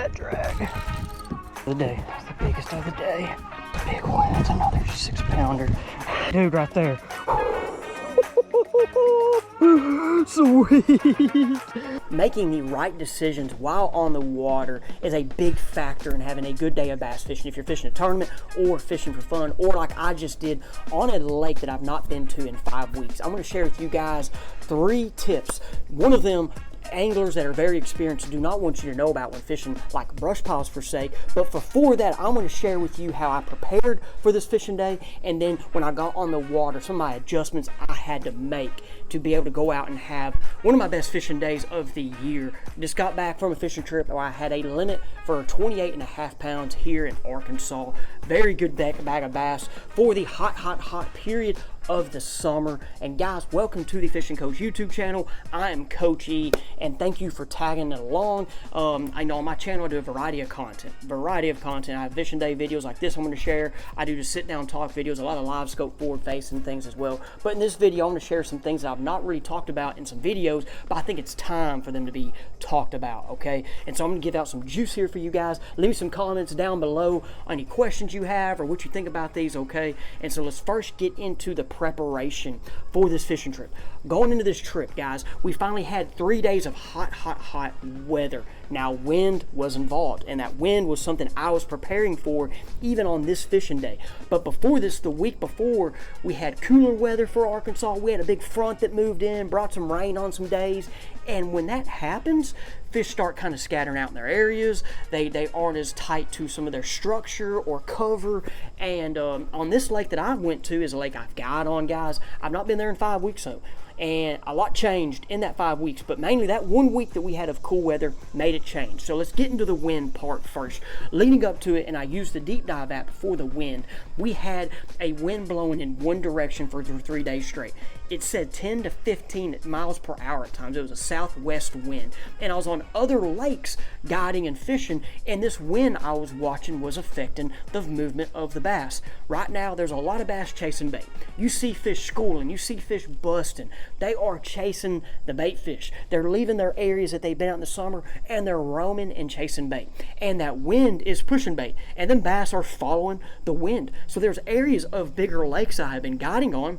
that drag. The day, that's the biggest of the day. Big one, that's another 6-pounder. Dude, right there. Sweet. Making the right decisions while on the water is a big factor in having a good day of bass fishing. If you're fishing a tournament or fishing for fun, or like I just did on a lake that I've not been to in 5 weeks. I'm going to share with you guys 3 tips. One of them, anglers that are very experienced do not want you to know about when fishing like brush piles for sake. But before that, I'm going to share with you how I prepared for this fishing day, and then when I got on the water, some of my adjustments I had to make to be able to go out and have one of my best fishing days of the year. Just got back from a fishing trip where I had a limit for 28.5 pounds here in Arkansas. Very good bag of bass for the hot period of the summer. And guys, welcome to the Fishing Coach YouTube channel. I am Coach E, and thank you for tagging it along. I know on my channel I do a variety of content. I have fishing day videos like this I'm going to share. I do just sit down talk videos, a lot of live scope forward facing things as well. But in this video, I'm going to share some things that I've not really talked about in some videos, but I think it's time for them to be talked about, okay? And so I'm going to give out some juice here for you guys. Leave me some comments down below on any questions you have or what you think about these, okay? And so let's first get into the preparation for this fishing trip. Going into this trip, guys, we finally had 3 days of hot weather. Now, wind was involved, and that wind was something I was preparing for even on this fishing day. But before this, the week before, we had cooler weather for Arkansas. We had a big front that moved in, brought some rain on some days. And when that happens, fish start kind of scattering out in their areas. They aren't as tight to some of their structure or cover. And on this lake that I went to is a lake I've got on, guys. I've not been there in 5 weeks, though. And a lot changed in that 5 weeks, but mainly that 1 week that we had of cool weather made it change. So let's get into the wind part first. Leading up to it, and I used the Deep Dive app for the wind, we had a wind blowing in one direction for 3 days straight. It said 10 to 15 miles per hour at times. It was a southwest wind. And I was on other lakes guiding and fishing, and this wind I was watching was affecting the movement of the bass. Right now, there's a lot of bass chasing bait. You see fish schooling, you see fish busting. They are chasing the bait fish. They're leaving their areas that they've been out in the summer, and they're roaming and chasing bait. And that wind is pushing bait, and then bass are following the wind. So there's areas of bigger lakes I have been guiding on.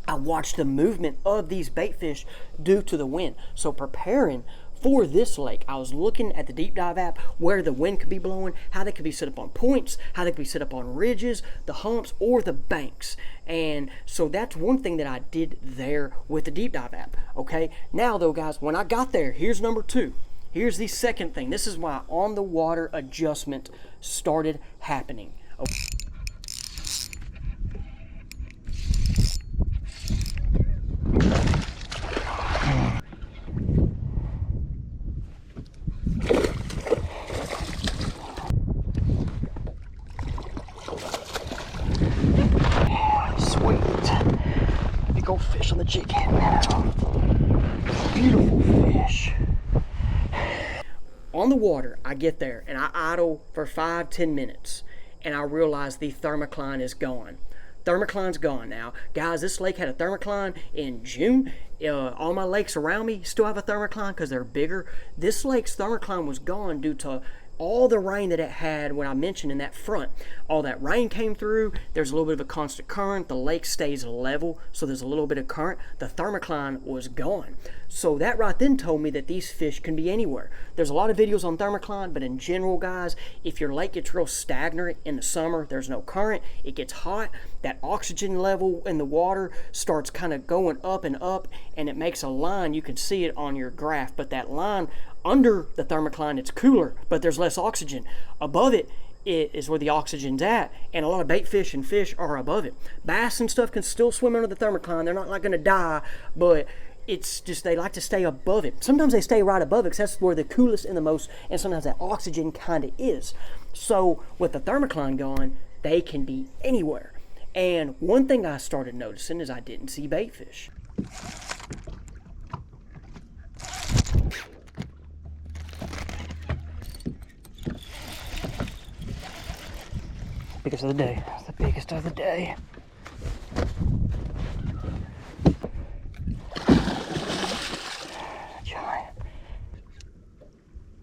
I watched the movement of these bait fish due to the wind. So preparing for this lake, I was looking at the Deep Dive app where the wind could be blowing, how they could be set up on points, how they could be set up on ridges, the humps, or the banks. And so that's one thing that I did there with the Deep Dive app, okay? Now though, guys, when I got there, here's number 2. Here's the second thing. This is why on the water adjustment started happening. Okay. Big old fish on the jig head now. Beautiful fish. On the water, I get there and I idle for 5-10 minutes, and I realize the thermocline is gone. Thermocline's gone now. Guys, this lake had a thermocline in June. All my lakes around me still have a thermocline because they're bigger. This lake's thermocline was gone due to all the rain that it had when I mentioned in that front. All that rain came through. There's a little bit of a constant current. The lake stays level, so there's a little bit of current. The thermocline was gone. So that right then told me that these fish can be anywhere. There's a lot of videos on thermocline, but in general, guys, if your lake gets real stagnant in the summer, there's no current, it gets hot, that oxygen level in the water starts kind of going up, and it makes a line. You can see it on your graph, but that line under the thermocline, it's cooler, but there's less oxygen. Above it is where the oxygen's at, and a lot of bait fish and fish are above it. Bass and stuff can still swim under the thermocline. They're not like going to die, but it's just they like to stay above it. Sometimes they stay right above it because that's where the coolest and the most, and sometimes that oxygen kind of is. So with the thermocline gone, they can be anywhere. And one thing I started noticing is I didn't see bait fish. Biggest of the day. That's the biggest of the day. Giant.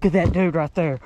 Look at that dude right there.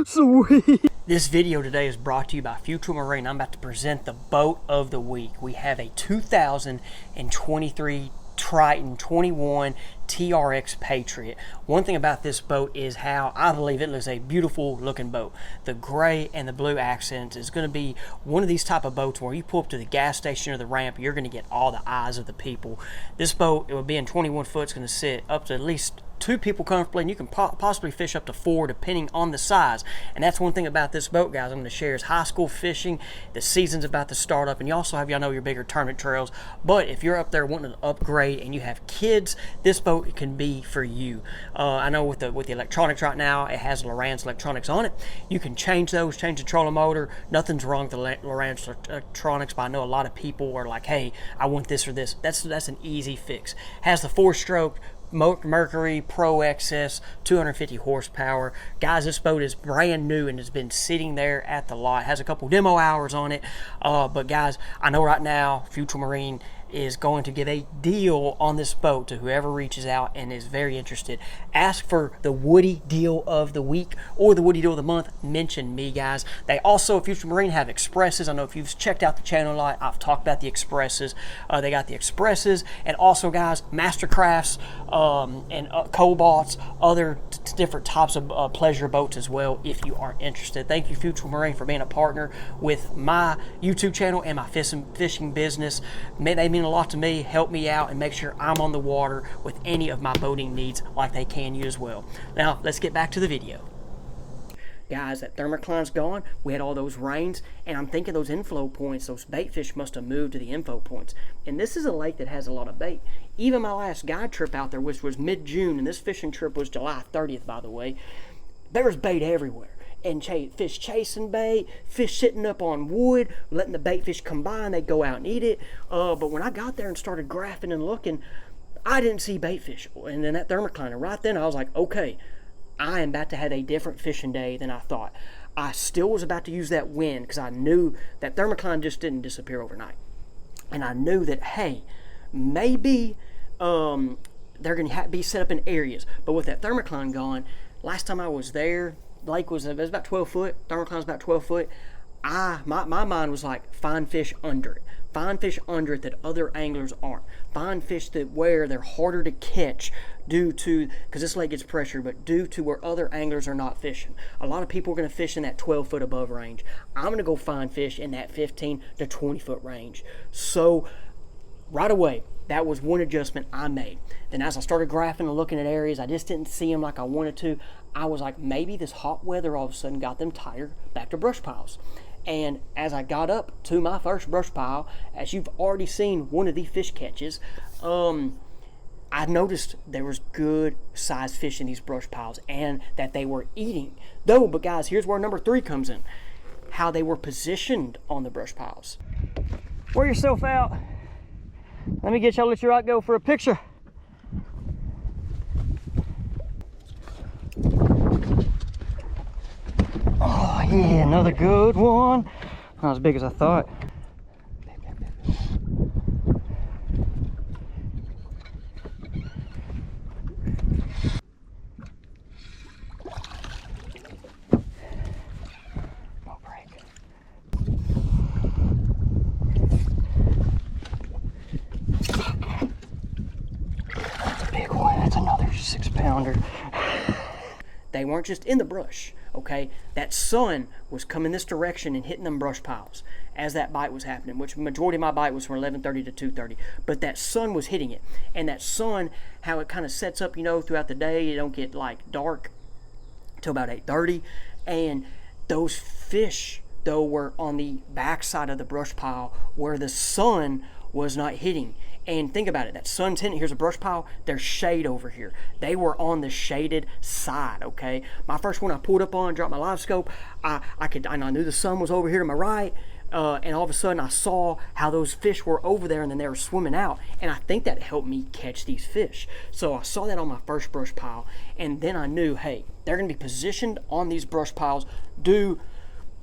Sweet. This video today is brought to you by Future Marine. I'm about to present the boat of the week. We have a 2023 Triton 21 TRX Patriot. One thing about this boat is how I believe it looks a beautiful looking boat. The gray and the blue accents is going to be one of these type of boats where you pull up to the gas station or the ramp, you're going to get all the eyes of the people. This boat, it will be in 21 foot, it's going to sit up to at least 2 people comfortably, and you can possibly fish up to 4 depending on the size. And that's one thing about this boat, guys, I'm going to share is high school fishing. The season's about to start up, and you also have, y'all know, your bigger tournament trails. But if you're up there wanting to upgrade and you have kids, this boat can be for you. I know with the electronics right now, it has Lowrance electronics on it. You can change those, change the trolling motor. Nothing's wrong with the Lowrance electronics, but I know a lot of people are like, hey, I want this or this. That's an easy fix. Has the 4-stroke Mercury Pro XS, 250 horsepower. Guys, this boat is brand new and has been sitting there at the lot. Has a couple demo hours on it. But guys, I know right now Future Marine is going to give a deal on this boat to whoever reaches out and is very interested. Ask for the Woody Deal of the Week or the Woody Deal of the Month. Mention me, guys. They also, Future Marine, have Expresses. I know if you've checked out the channel a lot, I've talked about the Expresses. They got the Expresses, and also, guys, Mastercrafts and Cobalts, other different types of pleasure boats as well, if you are interested. Thank you, Future Marine, for being a partner with my YouTube channel and my fishing business. They mean a lot to me. Help me out and make sure I'm on the water with any of my boating needs like they can you as well. Now, let's get back to the video. Guys, that thermocline's gone. We had all those rains, and I'm thinking those inflow points, those bait fish must have moved to the inflow points. And this is a lake that has a lot of bait. Even my last guide trip out there, which was mid-June, and this fishing trip was July 30th, by the way, there was bait everywhere. And fish chasing bait, fish sitting up on wood, letting the bait fish come by and they go out and eat it. But when I got there and started graphing and looking, I didn't see bait fish. And then that thermocline, and right then I was like, okay, I am about to have a different fishing day than I thought. I still was about to use that wind because I knew that thermocline just didn't disappear overnight. And I knew that, hey, maybe they're going to be set up in areas. But with that thermocline gone, last time I was there, lake was about 12 foot, thermocline was about 12 foot. My mind was like, find fish under it. Find fish under it that other anglers aren't. Find fish that where they're harder to catch due to, because this lake gets pressure, but due to where other anglers are not fishing. A lot of people are going to fish in that 12 foot above range. I'm going to go find fish in that 15 to 20 foot range. So right away, that was one adjustment I made. Then as I started graphing and looking at areas, I just didn't see them like I wanted to. I was like, maybe this hot weather all of a sudden got them tired back to brush piles. And as I got up to my first brush pile, as you've already seen one of these fish catches, I noticed there was good sized fish in these brush piles and that they were eating. But guys, here's where number 3 comes in. How they were positioned on the brush piles. Wear yourself out. Let me let you right go for a picture. Oh yeah, another good one. Not as big as I thought. No break. That's a big one. That's another 6-pounder. They weren't just in the brush, okay? That sun was coming this direction and hitting them brush piles as that bite was happening, which the majority of my bite was from 11:30 to 2:30. But that sun was hitting it. And that sun, how it kind of sets up, throughout the day, it don't get like dark till about 8:30. And those fish, though, were on the back side of the brush pile where the sun was not hitting. And think about it, that sun's hitting, here's a brush pile, there's shade over here. They were on the shaded side, okay? My first one I pulled up on, dropped my live scope, I knew the sun was over here to my right, and all of a sudden I saw how those fish were over there and then they were swimming out, and I think that helped me catch these fish. So I saw that on my first brush pile, and then I knew, hey, they're gonna be positioned on these brush piles due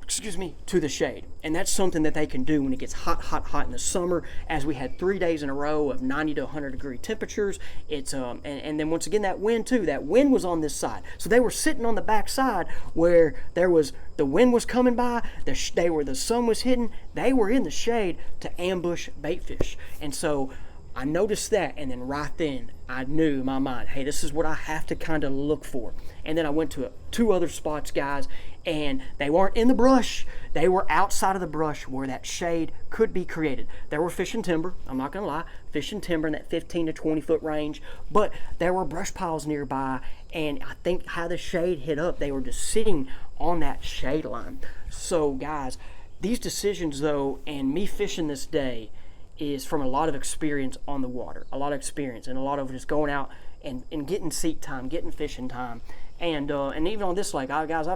to the shade. And that's something that they can do when it gets hot in the summer, as we had 3 days in a row of 90 to 100 degree temperatures. It's and then once again, that wind was on this side. So they were sitting on the back side where the wind was coming by, the sun was hitting, they were in the shade to ambush bait fish. And so I noticed that, and then right then I knew in my mind, hey, this is what I have to kind of look for. And then I went to 2 other spots, guys, and they weren't in the brush. They were outside of the brush where that shade could be created. There were fish and timber, I'm not going to lie, fish and timber in that 15 to 20 foot range, but there were brush piles nearby, and I think how the shade hit up, they were just sitting on that shade line. So, guys, these decisions, though, and me fishing this day, is from a lot of experience on the water, a lot of experience, and a lot of just going out and getting seat time, getting fishing time, and even on this lake, guys,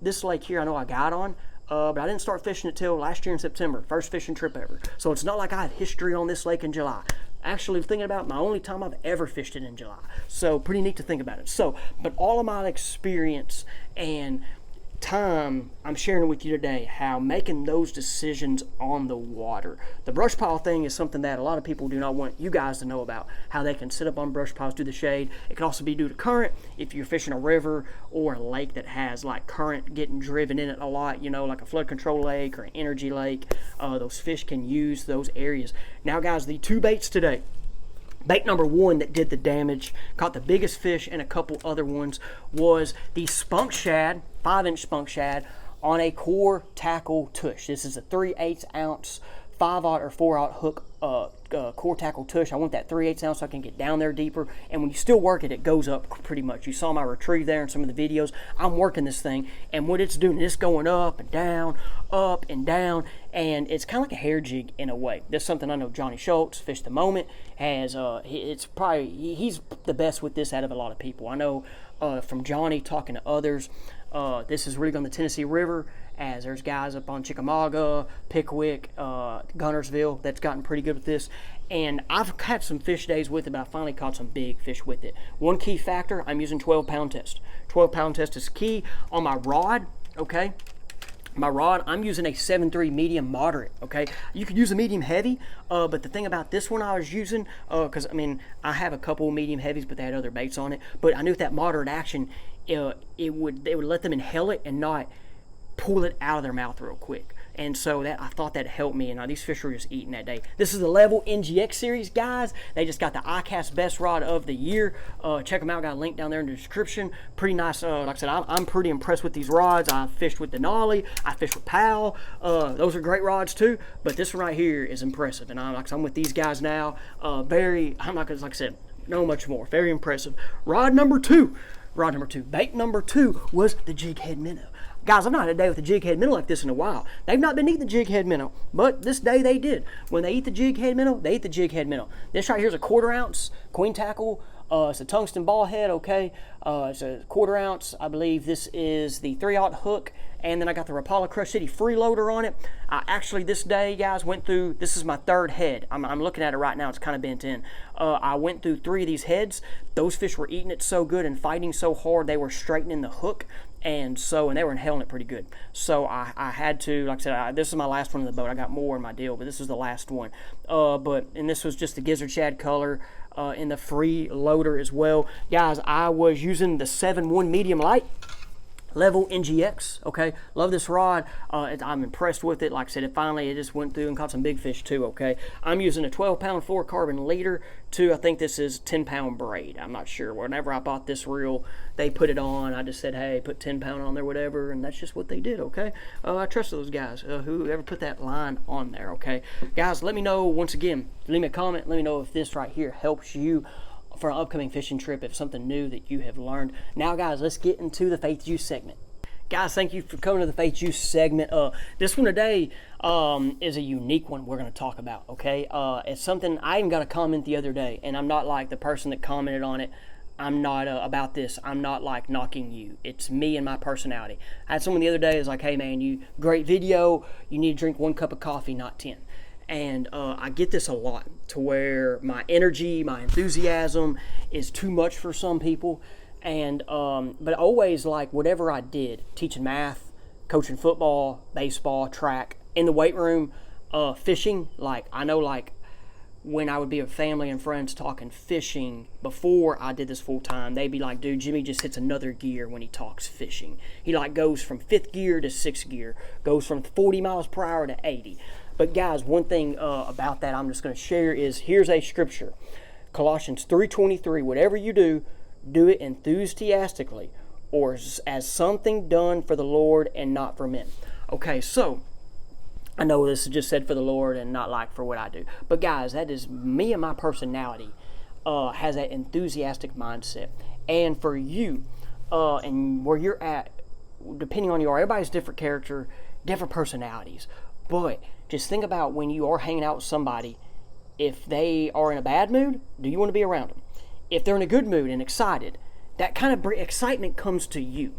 this lake here I know I got on, but I didn't start fishing it till last year in September, first fishing trip ever. So it's not like I have history on this lake in July. Actually, thinking about my only time I've ever fished it in July, so pretty neat to think about it. So, but all of my experience and time, I'm sharing with you today how making those decisions on the water. The brush pile thing is something that a lot of people do not want you guys to know about, how they can sit up on brush piles due to shade. It can also be due to current if you're fishing a river or a lake that has like current getting driven in it a lot, like a flood control lake or an energy lake. Those fish can use those areas. Now, guys, the 2 baits today. Bait number 1 that did the damage, caught the biggest fish and a couple other ones, was the spunk shad, 5-inch spunk shad, on a core tackle tush. This is a 3/8 ounce 5/0 or 4/0 hook core tackle tush. I want that 3/8 ounce so I can get down there deeper. And when you still work it, it goes up pretty much. You saw my retrieve there in some of the videos. I'm working this thing, and what it's doing, it's going up and down, and it's kind of like a hair jig in a way. That's something I know Johnny Schultz, Fish the Moment, has. He's the best with this out of a lot of people. I know from Johnny talking to others, this is rig on the Tennessee River, as there's guys up on Chickamauga, Pickwick, Gunnersville that's gotten pretty good with this. And I've had some fish days with it, but I finally caught some big fish with it. One key factor, I'm using 12-pound test. 12-pound test is key. On my rod, okay? My rod, I'm using a 7.3 medium moderate, okay? You could use a medium heavy, but the thing about this one I was using, because, I have a couple medium heavies, but they had other baits on it, but I knew with that moderate action, it would let them inhale it and not pull it out of their mouth real quick. And so I thought that helped me, and these fish were just eating that day. This is the Level NGX series, guys. They just got the ICAST Best Rod of the Year. Check them out. Got a link down there in the description. Pretty nice. Like I said, I'm pretty impressed with these rods. I fished with Denali. I fished with Powell. Those are great rods too, but this one right here is impressive. And I'm with these guys now. I'm not gonna, like I said, no much more. Very impressive. Bait number two was the jig head minnow. Guys, I've not had a day with a jig head minnow like this in a while. They've not been eating the jig head minnow, but this day they did. When they eat the jig head minnow, they eat the jig head minnow. This right here is a 1/4 ounce queen tackle. It's a tungsten ball head, okay? It's a 1/4 ounce. I believe this is the 3/0 hook, and then I got the Rapala Crush City freeloader on it. I actually this day, guys, went through, this is my 3rd head. I'm looking at it right now. It's kind of bent in. I went through 3 of these heads. Those fish were eating it so good and fighting so hard, they were straightening the hook. And they were inhaling it pretty good. So I had to, like I said, this is my last one in the boat. I got more in my deal, but this is the last one. And this was just the gizzard shad color in the free loader as well. Guys, I was using the 7.1 medium light. Level NGX, okay? Love this rod. I'm impressed with it. Like I said, it just went through and caught some big fish too, okay? I'm using a 12-pound fluorocarbon leader to, I think this is 10-pound braid. I'm not sure. Whenever I bought this reel, they put it on. I just said, hey, put 10-pound on there, whatever, and that's just what they did, okay? I trust those guys, whoever put that line on there, okay? Guys, let me know, once again, leave me a comment. Let me know if this right here helps you for an upcoming fishing trip, if something new that you have learned. Now, guys, let's get into the Faith Juice segment. Guys, thank you for coming to the Faith Juice segment. This one today is a unique one we're going to talk about, okay? It's something, I even got a comment the other day, and I'm not like the person that commented on it. I'm not about this. I'm not like knocking you. It's me and my personality. I had someone the other day is like, hey man, great video. You need to drink 1 cup of coffee, not 10. And I get this a lot, to where my energy, my enthusiasm is too much for some people. And but always, like, whatever I did, teaching math, coaching football, baseball, track, in the weight room, fishing. Like, I know, like, when I would be with family and friends talking fishing before I did this full time, they'd be like, dude, Jimmy just hits another gear when he talks fishing. He like goes from 5th gear to 6th gear, goes from 40 miles per hour to 80. But guys, one thing about that I'm just going to share is, here's a scripture. Colossians 3:23, whatever you do, do it enthusiastically, or as something done for the Lord and not for men. Okay, so I know this is just said for the Lord and not like for what I do. But guys, that is me, and my personality has that enthusiastic mindset. And for you, and where you're at, depending on everybody's different character, different personalities. But just think about when you are hanging out with somebody, if they are in a bad mood, do you want to be around them? If they're in a good mood and excited, that kind of excitement comes to you.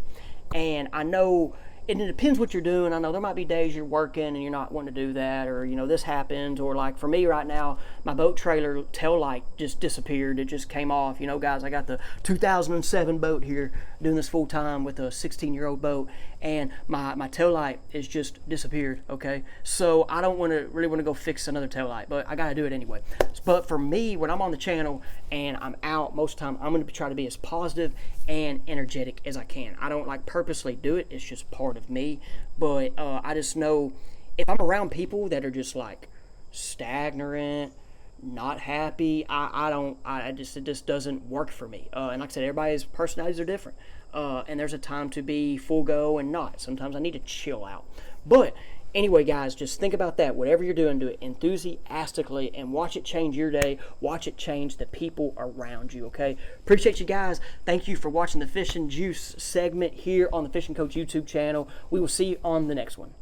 And I know, and it depends what you're doing. I know there might be days you're working and you're not wanting to do that, or this happens, or like for me right now, my boat trailer tail light just disappeared. It just came off. Guys, I got the 2007 boat here, doing this full time with a 16-year-old boat, and my tail light is just disappeared. Okay, so I don't really want to go fix another tail light, but I gotta do it anyway. But for me, when I'm on the channel and I'm out, most of the time I'm gonna try to be as positive and energetic as I can. I don't like purposely do it. It's just part of me. But I just know if I'm around people that are just like stagnant, not happy, it just doesn't work for me. And like I said, everybody's personalities are different. And there's a time to be full go and not. Sometimes I need to chill out. But anyway, guys, just think about that. Whatever you're doing, do it enthusiastically and watch it change your day. Watch it change the people around you, okay? Appreciate you guys. Thank you for watching the Fishing Juice segment here on the Fishing Coach YouTube channel. We will see you on the next one.